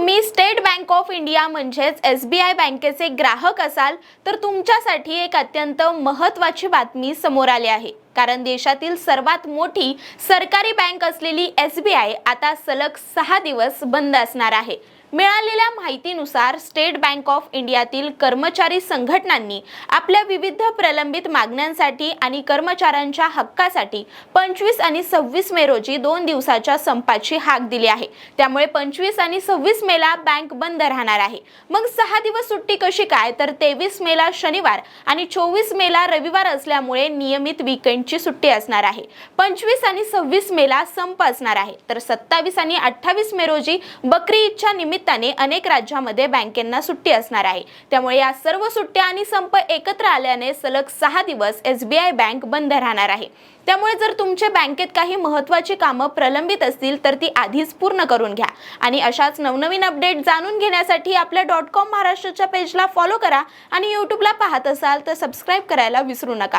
तुम्ही state bank of India म्हणजेच SBI बँकेचे ग्राहक असाल तर तुमच्यासाठी एक अत्यंत महत्त्वाची बातमी समोर आली आहे। कारण देशातील सर्वात मोठी सरकारी बँक असलेली SBI आता सलग 6 दिवस बंद असणार आहे। मिळालेल्या माहितीनुसार स्टेट बँक ऑफ इंडियातील कर्मचारी संघटनांनी आपल्या विविध प्रलंबित मागण्यांसाठी आणि कर्मचाऱ्यांच्या हक्कासाठी 25 आणि 26 मे रोजी 2 दिवसाच्या संपाची हाक दिली आहे। त्यामुळे 25 आणि 26 मेला बँक बंद राहणार आहे। मग 6 दिवस सुट्टी कशी काय, तर 23 मेला शनिवार आणि 24 मेला रविवार असल्यामुळे नियमित वीकेंडची सुट्टी असणार आहे। 25 आणि 26 मेला संप असणार आहे, तर 27 आणि 28 मे रोजी बकरी ईदच्या निमित्ताने अनेक राज्यांमध्ये बँकेंना सुट्टी असणार आहे। त्यामुळे या सर्व सुट्ट्या आणि संप एकत्र आल्याने सलग 6 दिवस SBI बँक बंद राहणार आहे। त्यामुळे जर तुमचे बँकेत काही महत्त्वाची कामं प्रलंबित असतील तर ती आधीच पूर्ण करून घ्या। आणि अशाच नवनवीन अपडेट जाणून घेण्यासाठी आपल्या .com महाराष्ट्रच्या पेजला फॉलो करा आणि YouTube ला पाहत असाल तर सबस्क्राइब करायला विसरू नका।